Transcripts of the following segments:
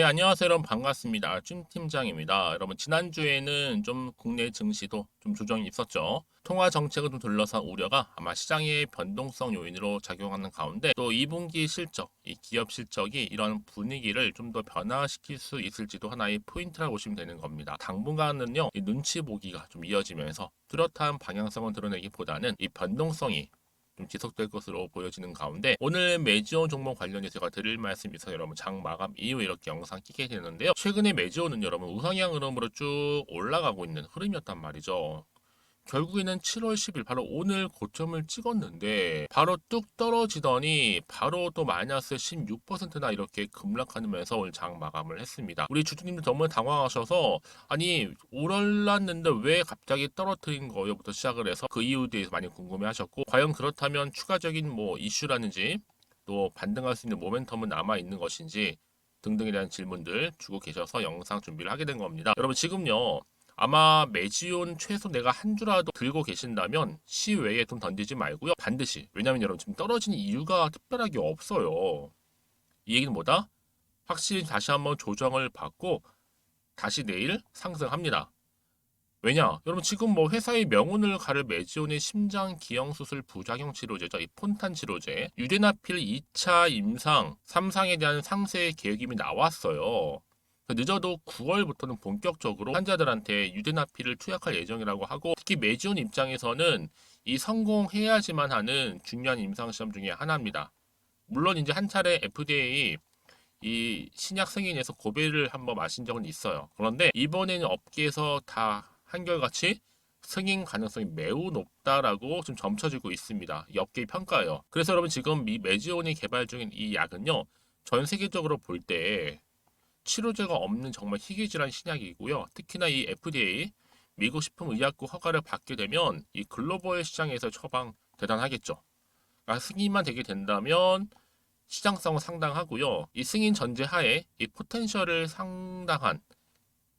네, 안녕하세요. 여러분 반갑습니다. 준 팀장입니다. 여러분 지난주에는 좀 국내 증시도 좀 조정이 있었죠. 통화 정책을 좀 둘러싼 우려가 아마 시장의 변동성 요인으로 작용하는 가운데 또 2분기 실적, 이 기업 실적이 이런 분위기를 좀 더 변화시킬 수 있을지도 하나의 포인트라고 보시면 되는 겁니다. 당분간은요, 이 눈치 보기가 좀 이어지면서 뚜렷한 방향성을 드러내기보다는 이 변동성이 좀 지속될 것으로 보여지는 가운데 오늘 메지오 종목 관련해서 제가 드릴 말씀이 있어서 여러분 장 마감 이후 이렇게 영상 끼게 되는데요. 최근에 메지오는 여러분 우상향 흐름으로 쭉 올라가고 있는 흐름이었단 말이죠. 결국에는 7월 10일 바로 오늘 고점을 찍었는데 바로 뚝 떨어지더니 바로 또 마이너스 16%나 이렇게 급락하면서 오늘 장 마감을 했습니다. 우리 주주님들 너무 당황하셔서 아니 올랐는데 왜 갑자기 떨어뜨린 거요부터 시작을 해서 그 이유에 대해서 많이 궁금해하셨고 과연 그렇다면 추가적인 뭐 이슈라든지 또 반등할 수 있는 모멘텀은 남아 있는 것인지 등등에 대한 질문들 주고 계셔서 영상 준비를 하게 된 겁니다. 여러분 지금요. 아마 메지온 최소 내가 한 주라도 들고 계신다면 시외에 돈 던지지 말고요. 반드시. 왜냐면 여러분 지금 떨어지는 이유가 특별하게 없어요. 이 얘기는 뭐다? 확실히 다시 한번 조정을 받고 다시 내일 상승합니다. 왜냐? 여러분 지금 뭐 회사의 명운을 가를 메지온의 심장 기형 수술 부작용 치료제죠. 이 폰탄 치료제. 유데나필 2차 임상 3상에 대한 상세 계획이 이미 나왔어요. 늦어도 9월부터는 본격적으로 환자들한테 유데나필을 투약할 예정이라고 하고 특히 메지온 입장에서는 이 성공해야지만 하는 중요한 임상 시험 중에 하나입니다. 물론 이제 한 차례 FDA 이 신약 승인에서 고배를 한번 마신 적은 있어요. 그런데 이번에는 업계에서 다 한결같이 승인 가능성이 매우 높다라고 좀 점쳐지고 있습니다. 이 업계의 평가예요. 그래서 여러분 지금 미 메지온이 개발 중인 이 약은요. 전 세계적으로 볼 때 치료제가 없는 정말 희귀질환 신약이고요. 특히나 이 FDA 미국 식품의약국 허가를 받게 되면 이 글로벌 시장에서 처방 대단하겠죠. 그러니까 승인만 되게 된다면 시장성은 상당하고요. 이 승인 전제 하에 이 포텐셜을 상당한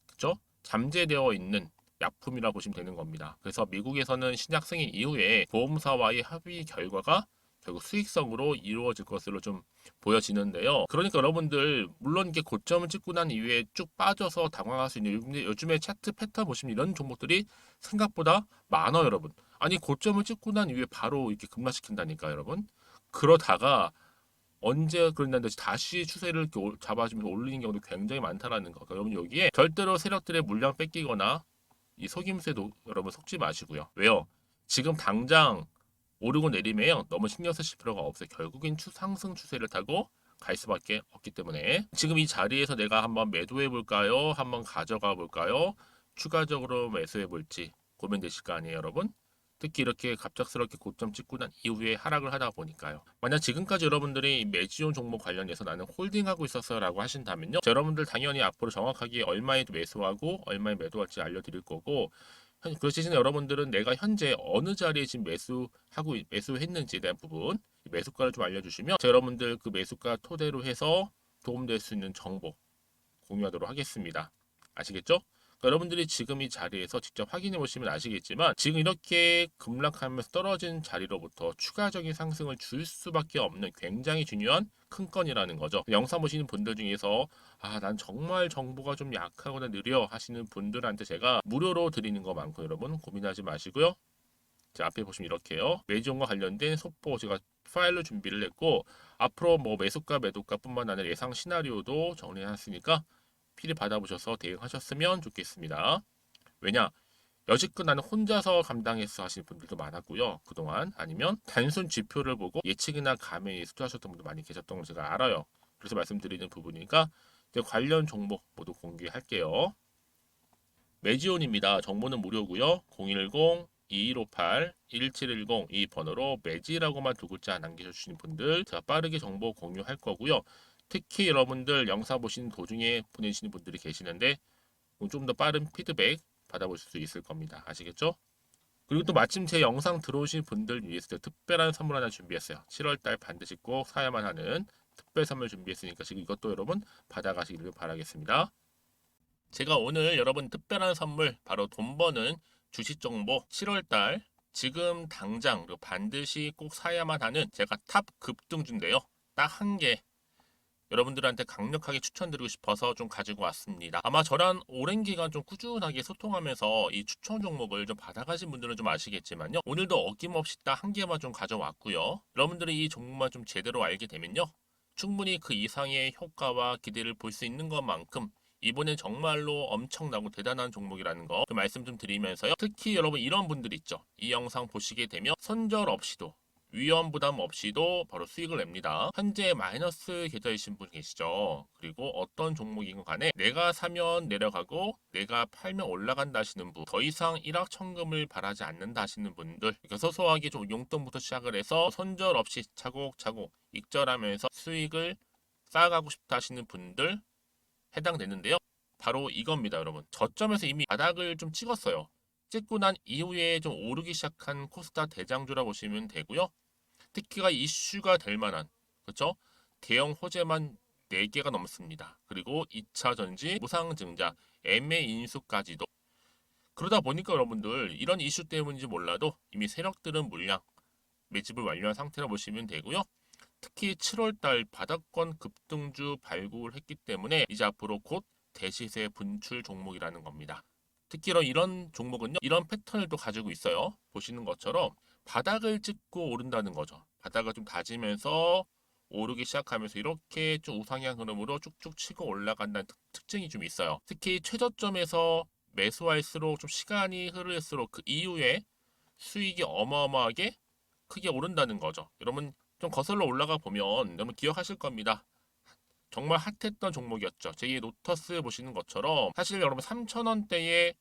그죠? 잠재되어 있는 약품이라 보시면 되는 겁니다. 그래서 미국에서는 신약 승인 이후에 보험사와의 합의 결과가 결국 수익성으로 이루어질 것으로 좀 보여지는데요. 그러니까 여러분들 물론 이게 고점을 찍고 난 이후에 쭉 빠져서 당황할 수 있는 요즘에 차트 패턴 보시면 이런 종목들이 생각보다 많아요, 여러분. 아니 고점을 찍고 난 이후에 바로 이렇게 급락시킨다니까, 여러분. 그러다가 언제 그랬는데 다시 추세를 이렇게 잡아주면서 올리는 경우도 굉장히 많다라는 거. 그러니까 여러분 여기에 절대로 세력들의 물량 뺏기거나 이 속임수에도 여러분 속지 마시고요. 왜요? 지금 당장 오르고 내리면 너무 신경 쓰실 필요가 없어요. 결국엔 상승 추세를 타고 갈 수밖에 없기 때문에 지금 이 자리에서 내가 한번 매도해 볼까요? 한번 가져가 볼까요? 추가적으로 매수해 볼지 고민되실 거 아니에요, 여러분? 특히 이렇게 갑작스럽게 고점 찍고 난 이후에 하락을 하다 보니까요. 만약 지금까지 여러분들이 매지온 종목 관련해서 나는 홀딩하고 있었어라고 하신다면요. 여러분들 당연히 앞으로 정확하게 얼마에 매수하고 얼마에 매도할지 알려드릴 거고 그러시는 여러분들은 내가 현재 어느 자리에 지금 매수했는지에 대한 부분 매수가를 좀 알려주시면 여러분들 그 매수가 토대로 해서 도움될 수 있는 정보 공유하도록 하겠습니다. 아시겠죠? 그러니까 여러분들이 지금 이 자리에서 직접 확인해 보시면 아시겠지만 지금 이렇게 급락하면서 떨어진 자리로부터 추가적인 상승을 줄 수밖에 없는 굉장히 중요한 큰 건이라는 거죠. 영상 보시는 분들 중에서 난 정말 정보가 좀 약하거나 느려 하시는 분들한테 제가 무료로 드리는 거 많고 여러분 고민하지 마시고요. 자, 앞에 보시면 이렇게요. 매지온과 관련된 속보 제가 파일로 준비를 했고 앞으로 뭐 매수가 매도가뿐만 아니라 예상 시나리오도 정리했으니까 필히 받아보셔서 대응하셨으면 좋겠습니다. 왜냐? 여지껏 나는 혼자서 감당해서 하시는 분들도 많았고요. 그동안 아니면 단순 지표를 보고 예측이나 감에 투자하셨던 분도 많이 계셨던 걸 제가 알아요. 그래서 말씀드리는 부분이니까 관련 종목 모두 공개할게요. 매지온입니다. 정보는 무료고요. 010-2158-1710 이 번호로 매지라고만 두 글자 남겨주시는 분들 제가 빠르게 정보 공유할 거고요. 특히 여러분들 영상 보시는 도중에 보내시는 분들이 계시는데 좀 더 빠른 피드백 받아보실 수 있을 겁니다. 아시겠죠? 그리고 또 마침 제 영상 들어오신 분들 위해서 특별한 선물 하나 준비했어요. 7월달 반드시 꼭 사야만 하는 특별 선물 준비했으니까 지금 이것도 여러분 받아가시기를 바라겠습니다. 제가 오늘 여러분 특별한 선물 바로 돈 버는 주식 정보 7월달 지금 당장 반드시 꼭 사야만 하는 제가 탑 급등주인데요. 딱 한 개 여러분들한테 강력하게 추천드리고 싶어서 좀 가지고 왔습니다. 아마 저랑 오랜 기간 좀 꾸준하게 소통하면서 이 추천 종목을 좀 받아가신 분들은 좀 아시겠지만요. 오늘도 어김없이 딱 한 개만 좀 가져왔고요. 여러분들이 이 종목만 좀 제대로 알게 되면요. 충분히 그 이상의 효과와 기대를 볼 수 있는 것만큼 이번엔 정말로 엄청나고 대단한 종목이라는 거 좀 말씀 좀 드리면서요. 특히 여러분 이런 분들 있죠. 이 영상 보시게 되면 손절 없이도 위험 부담 없이도 바로 수익을 냅니다. 현재 마이너스 계좌이신 분 계시죠? 그리고 어떤 종목이건 간에 내가 사면 내려가고 내가 팔면 올라간다 하시는 분, 더 이상 일확천금을 바라지 않는다 하시는 분들, 이렇게 소소하게 좀 용돈부터 시작을 해서 손절 없이 차곡차곡 익절하면서 수익을 쌓아가고 싶다 하시는 분들 해당되는데요. 바로 이겁니다, 여러분. 저점에서 이미 바닥을 좀 찍었어요. 찍고 난 이후에 좀 오르기 시작한 코스닥 대장주라 보시면 되고요. 특히가 이슈가 될 만한, 그렇죠? 대형 호재만 4개가 넘습니다. 그리고 2차 전지, 무상증자, MA 인수까지도. 그러다 보니까 여러분들 이런 이슈 때문인지 몰라도 이미 세력들은 물량 매집을 완료한 상태라 보시면 되고요. 특히 7월달 바닥권 급등주 발굴했기 때문에 이제 앞으로 곧 대시세 분출 종목이라는 겁니다. 특히 이런 종목은요, 이런 패턴을 또 가지고 있어요. 보시는 것처럼 바닥을 찍고 오른다는 거죠. 바닥을 좀 다지면서 오르기 시작하면서 이렇게 좀 우상향 흐름으로 쭉쭉 치고 올라간다는 특징이 좀 있어요. 특히 최저점에서 매수할수록 좀 시간이 흐를수록 그 이후에 수익이 어마어마하게 크게 오른다는 거죠. 여러분 좀 거슬러 올라가 보면 여러분 기억하실 겁니다. 정말 핫했던 종목이었죠. 제2의 노터스 보시는 것처럼 사실 여러분 3,000원대에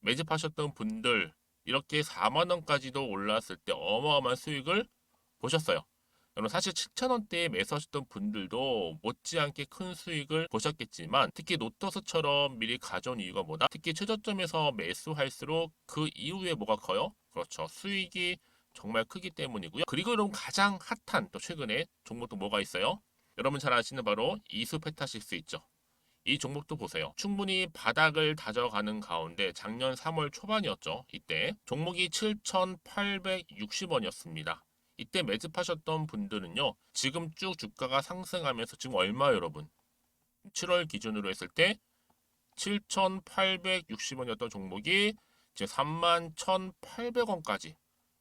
매집하셨던 분들 이렇게 4만 원까지도 올랐을 때 어마어마한 수익을 보셨어요. 여러분 사실 7,000원대에 매수하셨던 분들도 못지않게 큰 수익을 보셨겠지만 특히 노터스처럼 미리 가져온 이유가 뭐다? 특히 최저점에서 매수할수록 그 이후에 뭐가 커요? 그렇죠. 수익이 정말 크기 때문이고요. 그리고 여러분 가장 핫한 또 최근에 종목도 뭐가 있어요? 여러분 잘 아시는 바로 이수페타시스 있죠. 이 종목도 보세요. 충분히 바닥을 다져가는 가운데 작년 3월 초반이었죠. 이때 종목이 7,860원이었습니다. 이때 매집하셨던 분들은요. 지금 쭉 주가가 상승하면서 지금 얼마 여러분? 7월 기준으로 했을 때 7,860원이었던 종목이 지금 31,800원까지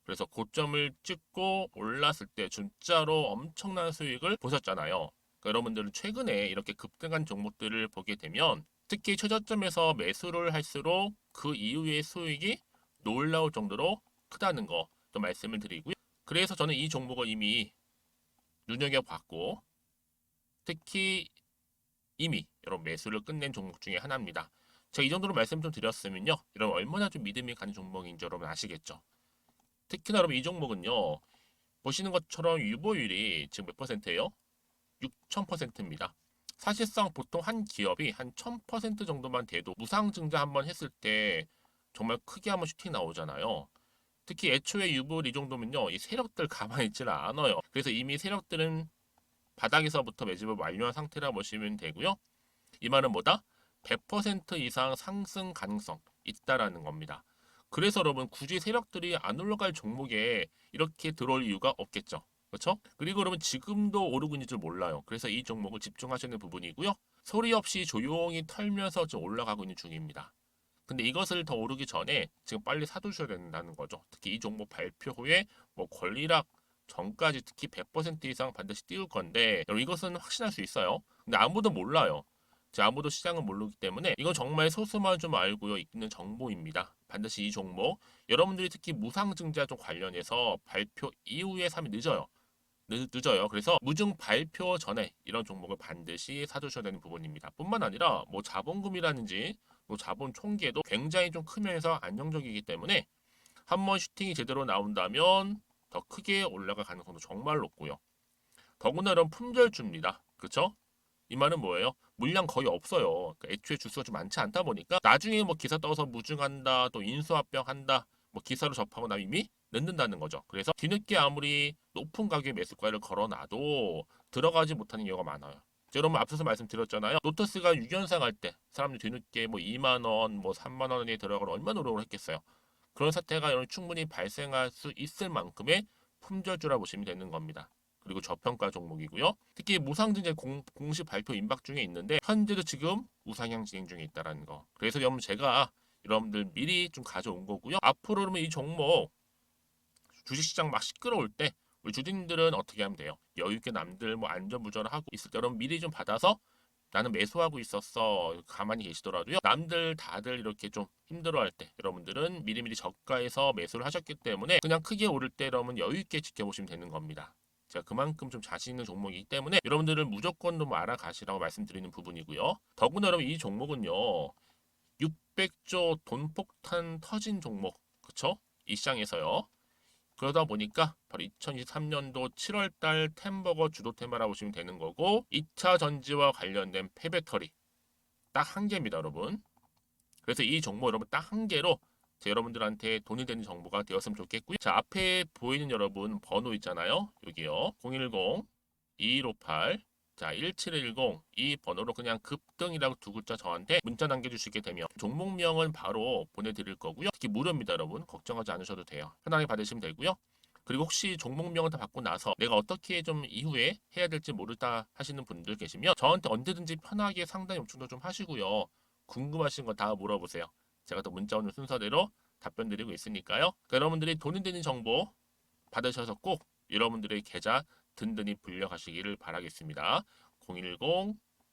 그래서 고점을 찍고 올랐을 때 진짜로 엄청난 수익을 보셨잖아요. 그러니까 여러분들은 최근에 이렇게 급등한 종목들을 보게 되면 특히 최저점에서 매수를 할수록 그 이후의 수익이 놀라울 정도로 크다는 거 또 말씀을 드리고요. 그래서 저는 이 종목을 이미 눈여겨봤고 특히 이미 여러분 매수를 끝낸 종목 중에 하나입니다. 제가 이 정도로 말씀 좀 드렸으면요. 여러분 얼마나 좀 믿음이 가는 종목인지 여러분 아시겠죠? 특히나 여러분 이 종목은요. 보시는 것처럼 유보율이 지금 몇 퍼센트예요? 6,000%입니다. 사실상 보통 한 기업이 한 1,000% 정도만 돼도 무상증자 한번 했을 때 정말 크게 한번 슈팅 나오잖아요. 특히 애초에 유보율 이 정도면요. 이 세력들 가만히 있지를 않아요. 그래서 이미 세력들은 바닥에서부터 매집을 완료한 상태라 보시면 되고요. 이 말은 뭐다? 100% 이상 상승 가능성 있다라는 겁니다. 그래서 여러분 굳이 세력들이 안 올라갈 종목에 이렇게 들어올 이유가 없겠죠. 그렇죠? 그리고 여러분 지금도 오르고 있는 줄 몰라요. 그래서 이 종목을 집중하시는 부분이고요. 소리 없이 조용히 털면서 좀 올라가고 있는 중입니다. 근데 이것을 더 오르기 전에 지금 빨리 사두셔야 된다는 거죠. 특히 이 종목 발표 후에 뭐 권리락 전까지 특히 100% 이상 반드시 띄울 건데 여러분 이것은 확신할 수 있어요. 근데 아무도 몰라요. 아무도 시장을 모르기 때문에 이건 정말 소수만 좀 알고 있는 정보입니다. 반드시 이 종목 여러분들이 특히 무상증자 좀 관련해서 발표 이후에 사면 늦어요. 늦어요. 그래서 무증 발표 전에 이런 종목을 반드시 사두셔야 되는 부분입니다. 뿐만 아니라 뭐 자본금이라든지 뭐 자본 총계도 굉장히 좀 크면서 안정적이기 때문에 한번 슈팅이 제대로 나온다면 더 크게 올라갈 가능성도 정말 높고요. 더구나 이런 품절주입니다. 그렇죠? 이 말은 뭐예요? 물량 거의 없어요. 그러니까 애초에 주수가 좀 많지 않다 보니까 나중에 뭐 기사 떠서 무증한다, 또 인수합병한다, 뭐 기사로 접하고 나면 이미 늦는다는 거죠. 그래서 뒤늦게 아무리 높은 가격의 매수가를 걸어놔도 들어가지 못하는 경우가 많아요. 여러분 앞서서 말씀드렸잖아요. 노터스가 6연상 할 때 사람들이 뒤늦게 뭐 2만 원, 뭐 3만 원에 들어가면 얼마나 노력을 했겠어요. 그런 사태가 여러분 충분히 발생할 수 있을 만큼의 품절주라 보시면 되는 겁니다. 그리고 저평가 종목이고요. 특히 무상증자 공식 발표 임박 중에 있는데 현재도 지금 우상향 진행 중에 있다라는 거. 그래서 여러분 제가 여러분들 미리 좀 가져온 거고요. 앞으로 그러면 이 종목 주식시장 막 시끄러울 때 우리 주주님들은 어떻게 하면 돼요? 여유 있게 남들 뭐 안전부전을 하고 있을 때 여러분 미리 좀 받아서 나는 매수하고 있었어. 가만히 계시더라도요. 남들 다들 이렇게 좀 힘들어할 때 여러분들은 미리미리 저가에서 매수를 하셨기 때문에 그냥 크게 오를 때 여러분 여유 있게 지켜보시면 되는 겁니다. 제가 그만큼 좀 자신 있는 종목이기 때문에 여러분들은 무조건 좀 알아가시라고 말씀드리는 부분이고요. 더구나 여러분 이 종목은요. 600조 돈폭탄 터진 종목. 그쵸? 이 시장에서요. 그러다 보니까 바로 2023년도 7월달 템버거 주도 테마라고 보시면 되는 거고 2차 전지와 관련된 폐배터리 딱 한 개입니다, 여러분. 그래서 이 정보 여러분 딱 한 개로 여러분들한테 돈이 되는 정보가 되었으면 좋겠고요. 자, 앞에 보이는 여러분 번호 있잖아요. 여기요. 010-2158 자, 1710 이 번호로 그냥 급등이라고 두 글자 저한테 문자 남겨주시게 되면 종목명은 바로 보내드릴 거고요. 특히 무료입니다, 여러분. 걱정하지 않으셔도 돼요. 편하게 받으시면 되고요. 그리고 혹시 종목명을 다 받고 나서 내가 어떻게 좀 이후에 해야 될지 모르다 하시는 분들 계시면 저한테 언제든지 편하게 상담 요청도 좀 하시고요. 궁금하신 거 다 물어보세요. 제가 또 문자 오는 순서대로 답변 드리고 있으니까요. 그러니까 여러분들이 돈이 되는 정보 받으셔서 꼭 여러분들의 계좌 든든히 불려가시기를 바라겠습니다.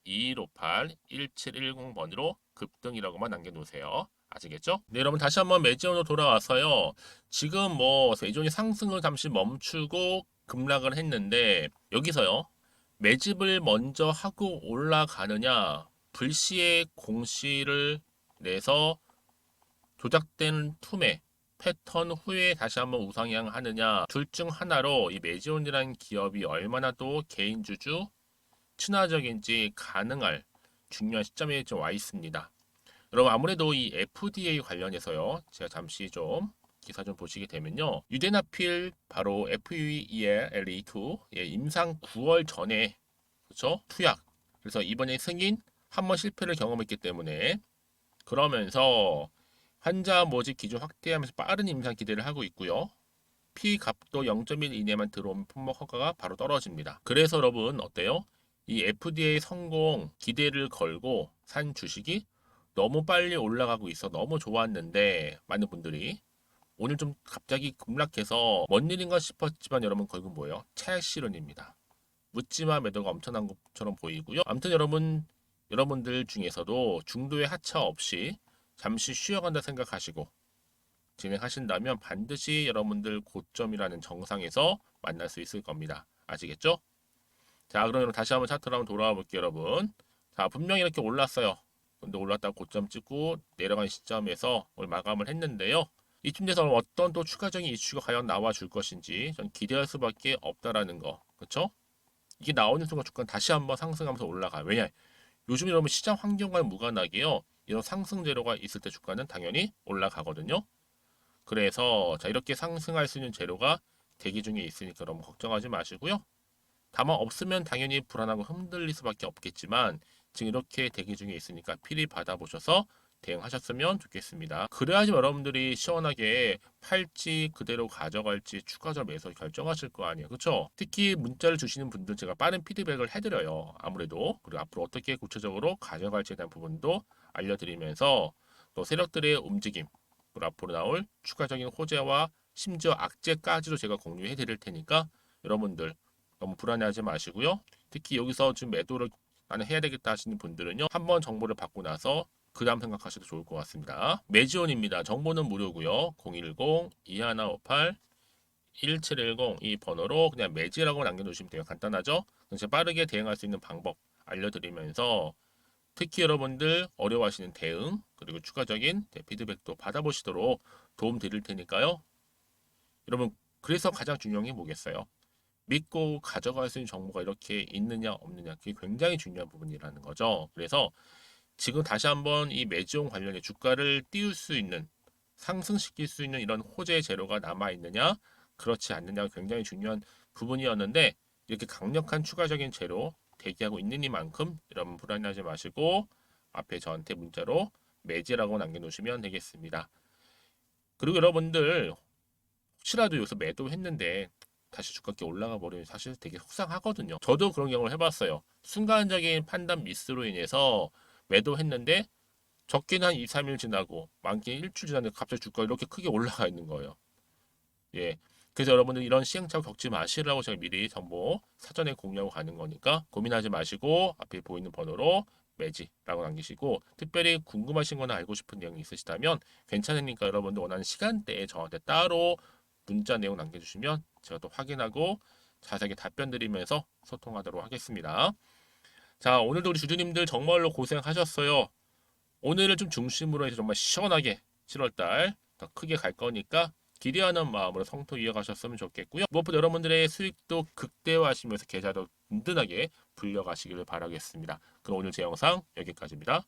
010-2158-1710번으로 급등이라고만 남겨놓으세요. 아시겠죠? 네, 여러분 다시 한번 매지온으로 돌아와서요. 지금 뭐 세종이 상승을 잠시 멈추고 급락을 했는데 여기서요. 매집을 먼저 하고 올라가느냐 불시에 공시를 내서 조작된 투매 패턴 후에 다시 한번 우상향 하느냐 둘 중 하나로 이 매지온이라는 기업이 얼마나 또 개인주주 친화적인지 가능할 중요한 시점에 좀 와 있습니다. 여러분 아무래도 이 FDA 관련해서요. 제가 잠시 좀 기사 좀 보시게 되면요. 유데나필 바로 FELE2 임상 9월 전에 그렇죠? 투약. 그래서 이번에 승인 한 번 실패를 경험했기 때문에 그러면서 환자 모집 기준 확대하면서 빠른 임상 기대를 하고 있고요. P 값도 0.1 이내만 들어오면 품목 허가가 바로 떨어집니다. 그래서 여러분 어때요? 이 FDA 성공 기대를 걸고 산 주식이 너무 빨리 올라가고 있어 너무 좋았는데 많은 분들이 오늘 좀 갑자기 급락해서 뭔 일인가 싶었지만 여러분 결국 뭐예요? 차익 실현입니다. 묻지마 매도가 엄청난 것처럼 보이고요. 아무튼 여러분들 중에서도 중도의 하차 없이 잠시 쉬어간다 생각하시고 진행하신다면 반드시 여러분들 고점이라는 정상에서 만날 수 있을 겁니다. 아시겠죠? 자, 그럼 다시 한번 차트로 한번 돌아와 볼게요, 여러분. 자, 분명히 이렇게 올랐어요. 근데 올랐다가 고점 찍고 내려간 시점에서 오늘 마감을 했는데요. 이쯤 돼서 어떤 또 추가적인 이슈가 과연 나와 줄 것인지 전 기대할 수밖에 없다라는 거. 그렇죠? 이게 나오는 순간 주가는 다시 한번 상승하면서 올라가요. 왜냐? 요즘 여러분 시장 환경과 무관하게요. 이런 상승 재료가 있을 때 주가는 당연히 올라가거든요. 그래서 자 이렇게 상승할 수 있는 재료가 대기 중에 있으니까 너무 걱정하지 마시고요. 다만 없으면 당연히 불안하고 흔들릴 수밖에 없겠지만 지금 이렇게 대기 중에 있으니까 필히 받아보셔서 대응하셨으면 좋겠습니다. 그래야지 여러분들이 시원하게 팔지 그대로 가져갈지 추가적 매수 결정하실 거 아니에요. 그렇죠? 특히 문자를 주시는 분들 제가 빠른 피드백을 해드려요. 아무래도 그리고 앞으로 어떻게 구체적으로 가져갈지에 대한 부분도 알려드리면서 또 세력들의 움직임 그리고 앞으로 나올 추가적인 호재와 심지어 악재까지도 제가 공유해 드릴 테니까 여러분들 너무 불안해하지 마시고요. 특히 여기서 지금 매도를 나는 해야 되겠다 하시는 분들은요. 한번 정보를 받고 나서 그 다음 생각하셔도 좋을 것 같습니다. 매지온입니다. 정보는 무료고요. 010-2158-1710 이 번호로 그냥 매지라고 남겨놓으시면 돼요. 간단하죠? 그래서 빠르게 대응할 수 있는 방법 알려드리면서 특히 여러분들 어려워하시는 대응 그리고 추가적인 피드백도 받아보시도록 도움 드릴 테니까요. 여러분 그래서 가장 중요한 게 뭐겠어요? 믿고 가져갈 수 있는 정보가 이렇게 있느냐 없느냐 그게 굉장히 중요한 부분이라는 거죠. 그래서 지금 다시 한번 이 매지온 관련해 주가를 띄울 수 있는 상승시킬 수 있는 이런 호재 재료가 남아 있느냐 그렇지 않느냐가 굉장히 중요한 부분이었는데 이렇게 강력한 추가적인 재료 대기하고 있는 이만큼 여러분 불안해하지 마시고 앞에 저한테 문자로 매지라고 남겨놓으시면 되겠습니다. 그리고 여러분들 혹시라도 여기서 매도했는데 다시 주가가 올라가 버리면 사실 되게 속상하거든요. 저도 그런 경험을 해봤어요. 순간적인 판단 미스로 인해서 매도했는데 적게는 한 2, 3일 지나고 많게는 일주일 지났는데 갑자기 주가가 이렇게 크게 올라가 있는 거예요. 예. 그래서 여러분들 이런 시행착오 겪지 마시라고 제가 미리 정보 사전에 공유하고 가는 거니까 고민하지 마시고 앞에 보이는 번호로 매지라고 남기시고, 특별히 궁금하신 거나 알고 싶은 내용이 있으시다면 괜찮으니까 여러분들 원하는 시간대에 저한테 따로 문자 내용 남겨주시면 제가 또 확인하고 자세하게 답변 드리면서 소통하도록 하겠습니다. 자, 오늘도 우리 주주님들 정말로 고생하셨어요. 오늘을 좀 중심으로 해서 정말 시원하게 7월달 더 크게 갈 거니까 기대하는 마음으로 성토 이어가셨으면 좋겠고요. 무엇보다 여러분들의 수익도 극대화하시면서 계좌도 든든하게 불려가시기를 바라겠습니다. 그럼 오늘 제 영상 여기까지입니다.